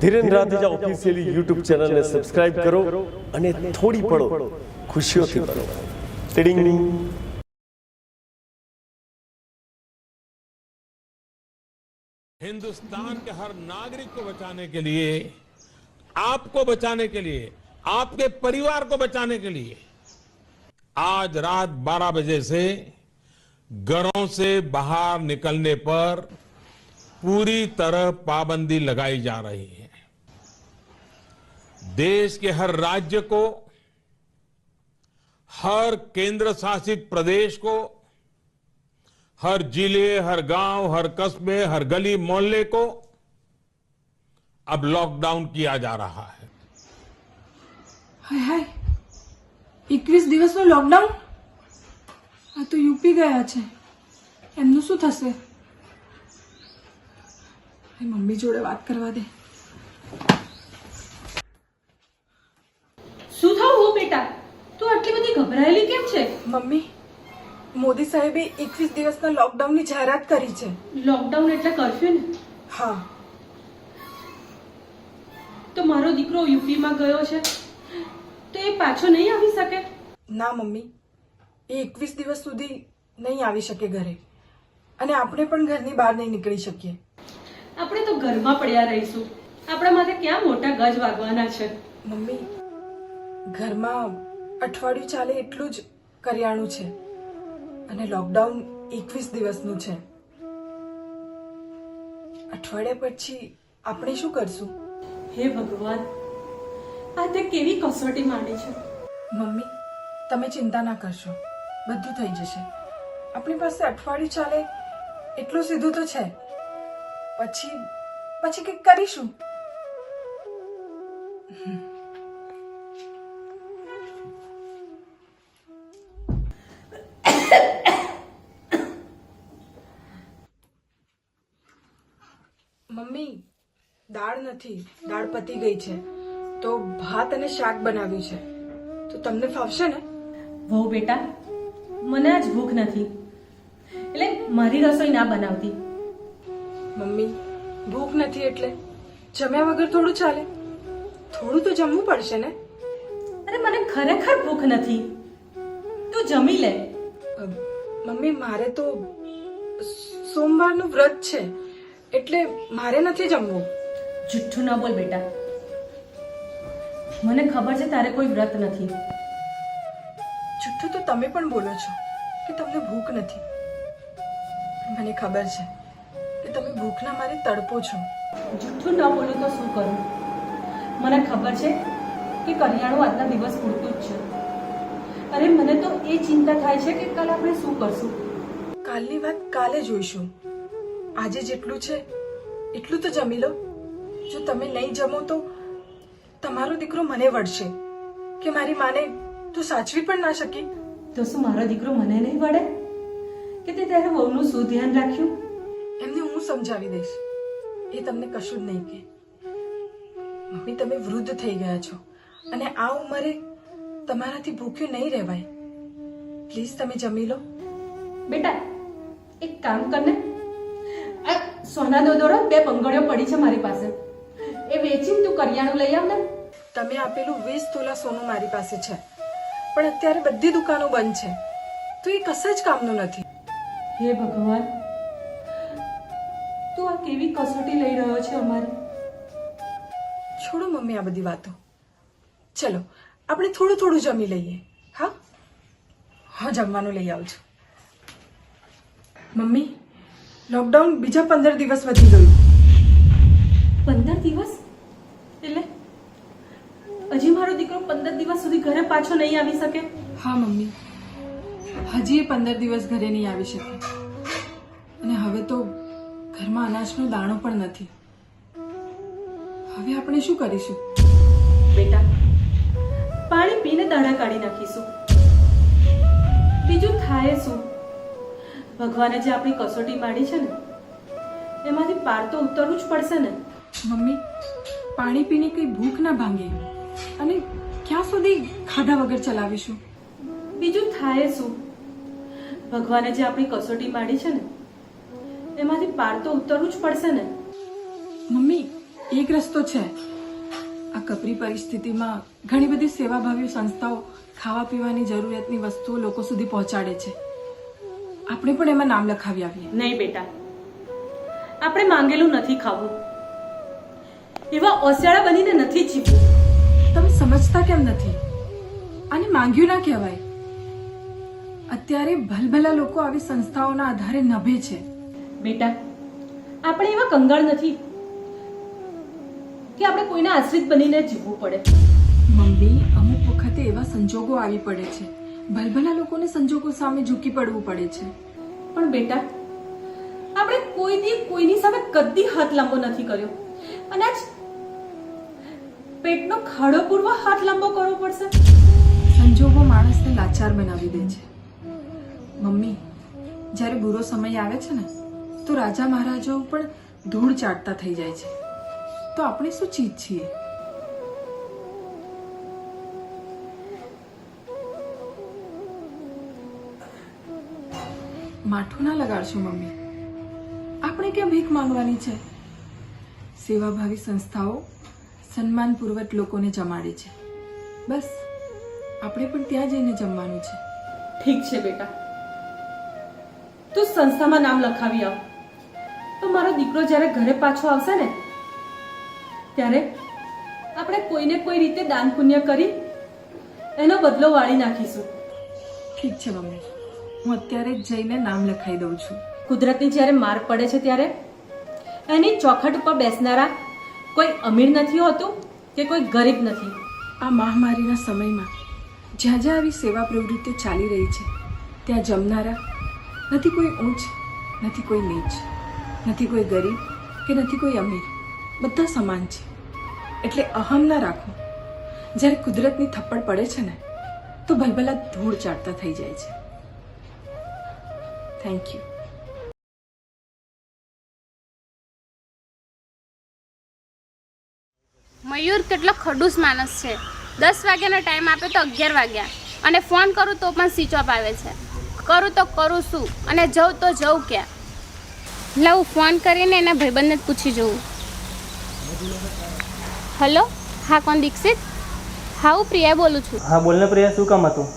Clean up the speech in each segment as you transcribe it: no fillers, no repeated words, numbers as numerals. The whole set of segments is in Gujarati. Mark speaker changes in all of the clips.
Speaker 1: ધીરેન રાધેજા ઓફિશિયલી યુટ્યુબ ચેનલને સબસ્ક્રાઇબ કરો અને થોડી પળો ખુશીઓથી ભરો. ટીડિંગ.
Speaker 2: हिंदुस्तान के हर नागरिक को बचाने के लिए, आपको बचाने के लिए, आपके परिवार को बचाने के लिए आज रात 12 बजे से घरों से बाहर निकलने पर पूरी तरह पाबंदी लगाई जा रही है. देश के हर राज्य को, हर केंद्र शासित प्रदेश को, हर जिले, हर गांव, हर कस्बे, हर गली मोहल्ले को अब लॉकडाउन किया जा रहा है.
Speaker 3: हाय हाय 21 દિવસનો લોકડાઉન. આ તો યુપી ગયા છે, એમનું શું થશે? મમ્મી જોડે વાત કરવા દે.
Speaker 4: શું થયું હો બેટા? તું આટલી બધી ગભરાયેલી કેમ છે?
Speaker 3: મમ્મી, મોદી સાહેબે 21 દિવસના લોકડાઉનની જાહેરાત કરી છે.
Speaker 4: લોકડાઉન એટલે કર્ફ્યુ ને?
Speaker 3: હા.
Speaker 4: તો મારો દીકરો યુપીમાં ગયો છે તો એ પાછો નહીં આવી શકે?
Speaker 3: ના મમ્મી, એ 21 દિવસ સુધી નહીં આવી શકે ઘરે, અને આપણે પણ ઘરની બહાર નહીં નીકળી શકીએ.
Speaker 4: આપણે તો ઘરમાં પડ્યા રહીશું. આપણા માટે ક્યાં મોટા ગજ વાગવાના છે?
Speaker 3: મમ્મી, ઘરમાં અઠવાડિયું ચાલે એટલું જ કરિયાણું છે, અને લોકડાઉન 21 દિવસનું છે. અઠવાડિયા પછી આપણે શું કરશું?
Speaker 4: હે ભગવાન, આ તે કેવી કસોટી માંડી છે.
Speaker 3: મમ્મી, તમે ચિંતા ના કરશો, બધું થઈ જશે. આપણી પાસે અઠવાડિયું ચાલે એટલું સીધું તો છે. પછી કંઈક કરીશું. મમ્મી, દાળ નથી, દાળ પતી ગઈ છે, તો ભાત અને શાક બનાવ્યું છે. તો તમને ફાવશે ને?
Speaker 4: વહુ બેટા, મને આજ ભૂખ નથી, એટલે મારી રસોઈ ના બનાવતી.
Speaker 3: મમ્મી, ભૂખ નથી એટલે જમ્યા વગર થોડું ચાલે? થોડું તો જમવું પડશે ને?
Speaker 4: અરે મને ખરેખર ભૂખ નથી, તું જમી લે.
Speaker 3: મમ્મી, મારે તો સોમવારનું વ્રત છે, એટલે મારે નથી જમવું.
Speaker 4: જુઠ્ઠું ના બોલ બેટા, મને ખબર છે તારે કોઈ વ્રત નથી.
Speaker 3: જુઠ્ઠું તો તમે પણ બોલો છો કે તમને ભૂખ નથી. મને ખબર છે કે તમે ભૂખના મારે તડપો છો.
Speaker 4: જુઠ્ઠું ન બોલું તો શું કરું? મને ખબર છે કે કરિયાણું આજના દિવસ પૂરતું જ છે. અરે મને તો એ ચિંતા થાય છે કે કાલ આપણે શું કરશું.
Speaker 3: કાલની વાત કાલે જોઈશું. આજે જેટલું છે એટલું તો જમી લો. જો તમે નહીં જમો તો તમારો દીકરો મને વળશે કે મારી માને તો સાચવી પણ ના શકી.
Speaker 4: તો શું મારો દીકરો મને નહીં વળે કે તે ત્યારે વહુનું શું ધ્યાન રાખ્યું?
Speaker 3: એમને હું સમજાવી દઈશ, એ તમને કશું જ નહીં કહે. મમ્મી, તમે વૃદ્ધ થઈ ગયા છો, અને આ ઉંમરે તમારાથી ભૂખ્યું નહીં રહેવાય. પ્લીઝ તમે જમી લો.
Speaker 4: બેટા એક કામ કરને, આ સોનાનો દોરો 2 બંગડીઓ પડી છે મારી પાસે, એ વેચીને તું કરિયાણું લઈ આવ ને.
Speaker 3: તમે આપેલું 20 તોલા સોનું મારી પાસે છે, પણ અત્યારે બધી દુકાનો બંધ છે, તો એ કશા જ કામનું નથી.
Speaker 4: હે ભગવાન, તું આ કેવી કસોટી લઈ રહ્યો છે અમારી?
Speaker 3: છોડો મમ્મી આ બધી વાતો. ચલો આપણે થોડું થોડું જમી લઈએ. હા હા, જમવાનું લઈ આવું છું. મમ્મી, લોકડાઉન બીજા 15 દિવસ વધી ગયું.
Speaker 4: 15 દિવસ એટલે હજી મારો દીકરો 15 દિવસ સુધી ઘરે પાછો નહીં આવી શકે?
Speaker 3: હા મમ્મી, હજી 15 દિવસ ઘરે નહીં આવી શકે, અને હવે તો ઘરમાં અનાજનો દાણો પણ નથી. હવે આપણે શું કરીશું?
Speaker 4: બેટા, પાણી પીને દાણા કાઢી નાખીશું, બીજું થાય શું? ભગવાને જે આપણી કસોટી માંડી છે ને, એમાંથી પાર તો ઉતરવું જ પડશે ને.
Speaker 3: મમ્મી, પાણી પીને કઈ ભૂખ ના ભાંગે, અને ક્યાં સુધી ખાધા વગર ચલાવીશું?
Speaker 4: બીજું થાય શું? ભગવાને જે આપણી કસોટી માંડી છે ને, એમાંથી પાર તો ઉતરવું જ પડશે ને.
Speaker 3: મમ્મી, એક રસ્તો છે. આ કપરી પરિસ્થિતિમાં ઘણી બધી સેવાભાવી સંસ્થાઓ ખાવા પીવાની જરૂરિયાતની વસ્તુઓ લોકો સુધી પહોંચાડે છે. આપણે પણ એમાં નામ લખાવી આવીએ.
Speaker 4: નહીં બેટા, આપણે માંગેલું નથી ખાવું, એવા ઓસિયાળા બનીને નથી જીવવું.
Speaker 3: તમે સમજતા કેમ નથી? આને માંગ્યું ના કહેવાય. અત્યારે ભલભલા લોકો આવી સંસ્થાઓના આધારે નભે છે.
Speaker 4: બેટા, આપણે એવા કંગાળ નથી કે આપણે કોઈના આશ્રિત બનીને જીવવું પડે.
Speaker 3: મમ્મી, અમુક વખતે એવા સંજોગો આવી પડે છે. ભલભલા લોકોને સંજોગો સામે ઝૂકી પડવું પડે છે.
Speaker 4: પણ બેટા, આપણે કોઈ દી કોઈની સામે કદી હાથ લાંબો નથી કર્યો, અને આજ પેટનો ખાડો પૂરવા હાથ લાંબો કરવો પડશે.
Speaker 3: સંજોગો માણસને લાચાર બનાવી દે છે. મમ્મી, જ્યારે બુરો સમય આવે છે ને, તો રાજા મહારાજાઓ પણ ધૂળ ચાટતા થઈ જાય છે. તો આપણે શું ચીજ છીએ? માઠું ના લગાડશું મમ્મી. આપણે ક્યાં ભીખ માંગવાની છે? સેવાભાવી સંસ્થાઓ સન્માનપૂર્વક લોકોને જમાડે છે. બસ આપણે પણ ત્યાં જઈને જમવાનું છે.
Speaker 4: ઠીક છે બેટા, તું સંસ્થામાં નામ લખાવી આવ, તો મારો દીકરો જ્યારે ઘરે પાછો આવશે ને, ત્યારે આપણે કોઈને કોઈ રીતે દાન પુણ્ય કરી એનો બદલો વાળી નાખીશું.
Speaker 3: ઠીક છે મમ્મી, હું અત્યારે જ જઈને નામ લખાઈ દઉં છું.
Speaker 4: કુદરતની જ્યારે માર પડે છે ત્યારે એની ચોખટ ઉપર બેસનારા કોઈ અમીર નથી હોતું કે કોઈ ગરીબ નથી.
Speaker 3: આ મહામારીના સમયમાં જ્યાં જ્યાં આવી સેવા પ્રવૃત્તિઓ ચાલી રહી છે, ત્યાં જમનારા નથી કોઈ ઊંચ, નથી કોઈ નીચ, નથી કોઈ ગરીબ કે નથી કોઈ અમીર, બધા સમાન છે. એટલે અહમ ના રાખો. જ્યારે કુદરતની થપ્પડ પડે છે ને, તો ભલભલા ધૂળ ચાટતા થઈ જાય છે. Thank you.
Speaker 5: મયુર કેટલો ખડૂસ માણસ છે. 10 વાગ્યાનો ટાઈમ આપ્યો તો 11 વાગ્યા, અને ફોન કરું તો પણ સ્વિચ ઓફ આવે છે. કરું તો કરું શું, અને જઉં તો જઉં ક્યાં? લાવું ફોન કરીને એના ભાઈબંધને જ પૂછી જોઉં. હલો, હા કોણ? દીક્ષિત? હા, હું પ્રિયા બોલું છું.
Speaker 6: હા બોલ ને પ્રિયા, શું કામ હતું?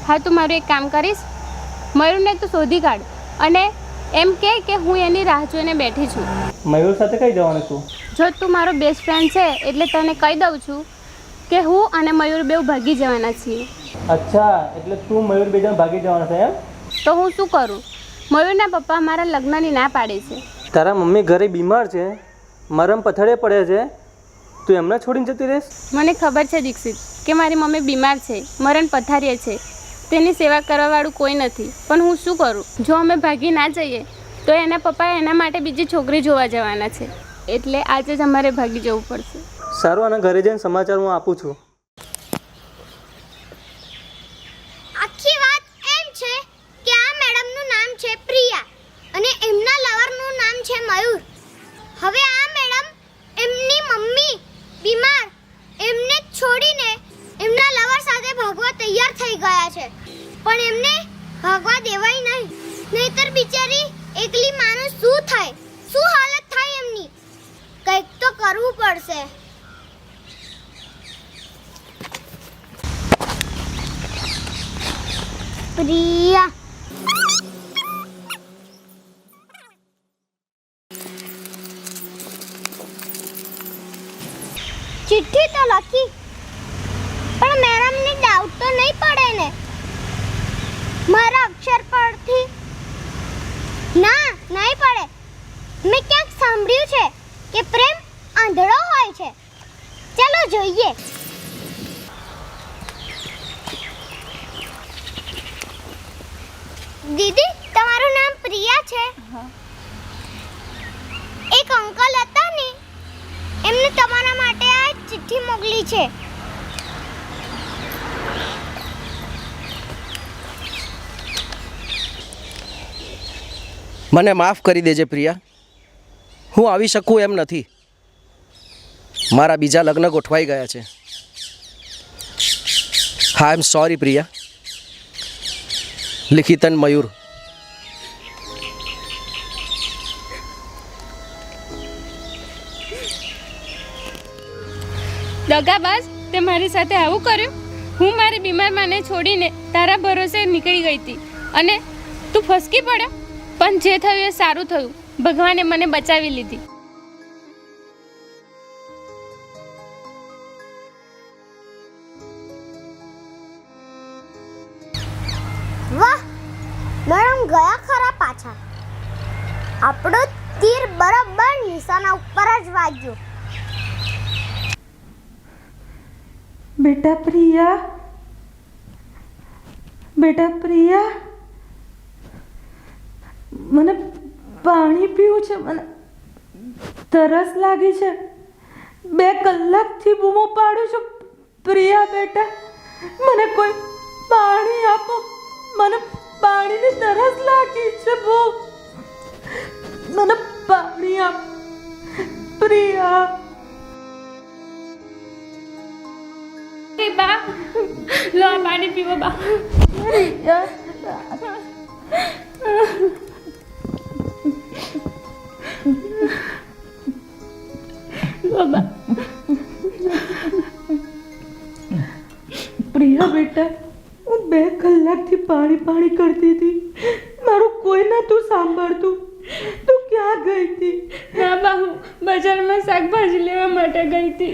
Speaker 5: હા, તું મારું એક કામ કરીશ, મયુરને તું શોધી કાઢ અને એમ કે હું એની રાહ જોઈને બેઠી છું.
Speaker 6: મયુર સાથે કઈ જવાનું છું?
Speaker 5: જો તું મારો બેસ્ટ ફ્રેન્ડ છે એટલે તને કહી દઉં છું કે હું અને મયુર બેઉ ભાગી જવાના છીએ.
Speaker 6: અચ્છા, એટલે તું મયુર બે જણ ભાગી જવાના છે એમ?
Speaker 5: તો હું શું કરું? મયુરના પપ્પા મારા લગ્નની ના પાડે છે.
Speaker 6: તારા મમ્મી ઘરે બીમાર છે, મરમ પથારે પડે છે, તું એમને છોડીને જતી રહીશ?
Speaker 5: મને ખબર છે દીક્ષિત કે મારી મમ્મી બીમાર છે, મરણ પથારીએ છે, તેની સેવા કરવાવાળું કોઈ નથી, પણ હું શું કરું? જો અમે ભાગી ના જઈએ તો એના પપ્પા એના માટે બીજી છોકરી જોવા જવાના છે, એટલે આજે જ અમારે ભાગી જવું પડશે.
Speaker 6: સારું, આના ઘરે જઈને સમાચાર હું આપું છું.
Speaker 7: આખી વાત એમ છે કે આ મેડમનું નામ છે પ્રિયા અને એમના લવરનું નામ છે મયુર. હવે આ મેડમ એમની મમ્મી બીમાર એમને છોડીને એમના લવર સાથે ભાગવા તૈયાર થઈ ગયા છે, પણ એમને ભાગવા દેવાય નહીં, નહીતર બિચારી એકલી માનું શું થાય, શું હાલત થાય એમની. કંઈક તો કરવું પડશે. પ્રિયા, ચિઠ્ઠી તો લખી, પણ મેડમને ડાઉટ તો નહીં પડે ને મારા અક્ષર પરથી? ના, નહીં પડે. મેં ક્યાંક સાંભળ્યું છે કે પ્રેમ આંધળો હોય છે. ચાલો જોઈએ. દીદી, તમારું નામ પ્રિયા છે? એક અંકલ હતા ને, એમને તમારા માટે આ ચિઠ્ઠી મોકલી છે.
Speaker 8: મને માફ કરી દેજે પ્રિયા, હું આવી શકું એમ નથી. મારા બીજા લગ્ન ગોઠવાઈ ગયા છે. હા, આઈ એમ સોરી પ્રિયા. લિખિતન મયુર.
Speaker 5: દગાબાજ, તે મારી સાથે આવું કર્યું? હું મારી બીમાર માને છોડીને તારા ભરોસે નીકળી ગઈ હતી અને તું ફસકી પડ્યો. પણ જે થયું એ સારું થયું. ભગવાને મને બચાવી લીધી.
Speaker 7: વાહ, મેડમ ગયા ખરા પાછા. આપણું તીર બરાબર નિશાના ઉપર જ વાગ્યું.
Speaker 3: બેટા પ્રિયા, બેટા પ્રિયા, મને પાણી પીવું છે, મને તરસ લાગી છે. 2 કલાકથી બૂમો પાડું છું. પ્રિયા બેટા, મને કોઈ પાણી આપો. મને પાણીની તરસ લાગી છે બહુ. મને પાણી આપ પ્રિયા.
Speaker 5: બા, લો આ પાણી પીવો બા. લો બા.
Speaker 3: પ્રિયા બેટા, હું 2 કલાકથી પાણી કરતી હતી. મારું કોઈ નતું સાંભળતું. તું ક્યાં ગઈ હતી?
Speaker 5: ના બા, હું બજારમાં શાકભાજી લેવા માટે ગઈ હતી.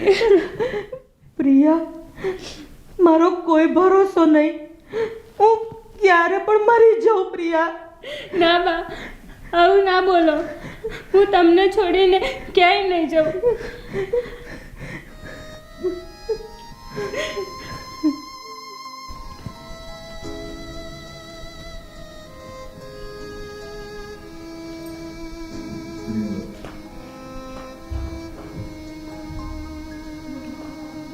Speaker 3: પ્રિયા, મારો કોઈ ભરોસો નહીં. હું ક્યારે પણ મરી જાઉં. પ્રિયા,
Speaker 5: ના બા, આવું ના બોલો. હું તમને છોડીને ક્યાંય નહીં જાઉં.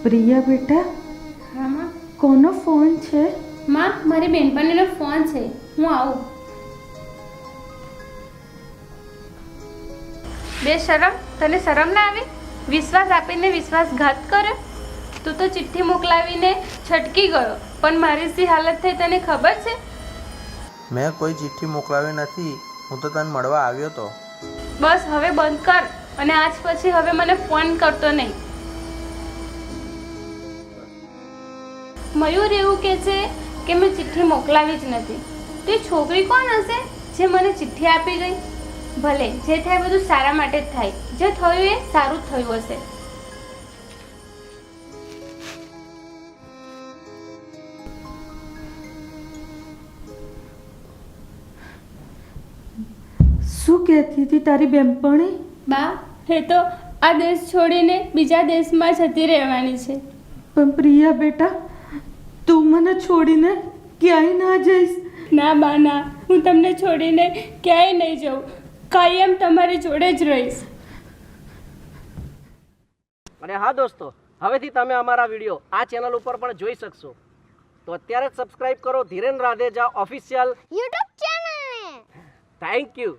Speaker 3: પ્રિયા બેટા,
Speaker 5: હા માં.
Speaker 3: કોનો ફોન છે?
Speaker 5: માં, મારી બેનપણીનો ફોન છે. હું આવું. બેશરમ, તને શરમ ના આવી? વિશ્વાસ આપીને વિશ્વાસઘાત કર્યો. તું તો ચિઠ્ઠી મોકલાવીને છટકી ગયો, પણ મારી શી હાલત થઈ તને ખબર છે?
Speaker 9: મેં કોઈ ચિઠ્ઠી મોકલાવી નથી. હું તો તને મળવા આવ્યો તો.
Speaker 5: બસ હવે બંધ કર અને આજ પછી હવે મને ફોન કરતો નહીં. મયુર એવું કહે છે કે મેં ચિઠ્ઠી મોકલાવી જ નથી. તો એ છોકરી કોણ હશે જે મને ચિઠ્ઠી આપી ગઈ? ભલે જે થાય બધું સારા માટે જ થાય. જે થયું એ સારું જ થયું હશે.
Speaker 3: શું કહેતી હતી તારી બેનપણી?
Speaker 5: બા, એ તો આ દેશ છોડીને બીજા દેશમાં જતી રહેવાની છે.
Speaker 3: પણ પ્રિયા બેટા, તું મને છોડીને ક્યાંય ના જઈશ.
Speaker 5: ના બા ના, હું તમને છોડીને ક્યાંય નહીં જાઉં. કાયમ તમારી જોડે જ રહીશ.
Speaker 8: અને હા દોસ્તો, હવેથી તમે અમારા વિડીયો આ ચેનલ ઉપર પણ જોઈ શકશો. તો અત્યારે જ સબસ્ક્રાઇબ કરો ધીરેન રાધેજા ઓફિશિયલ
Speaker 7: YouTube ચેનલને.
Speaker 8: Thank you.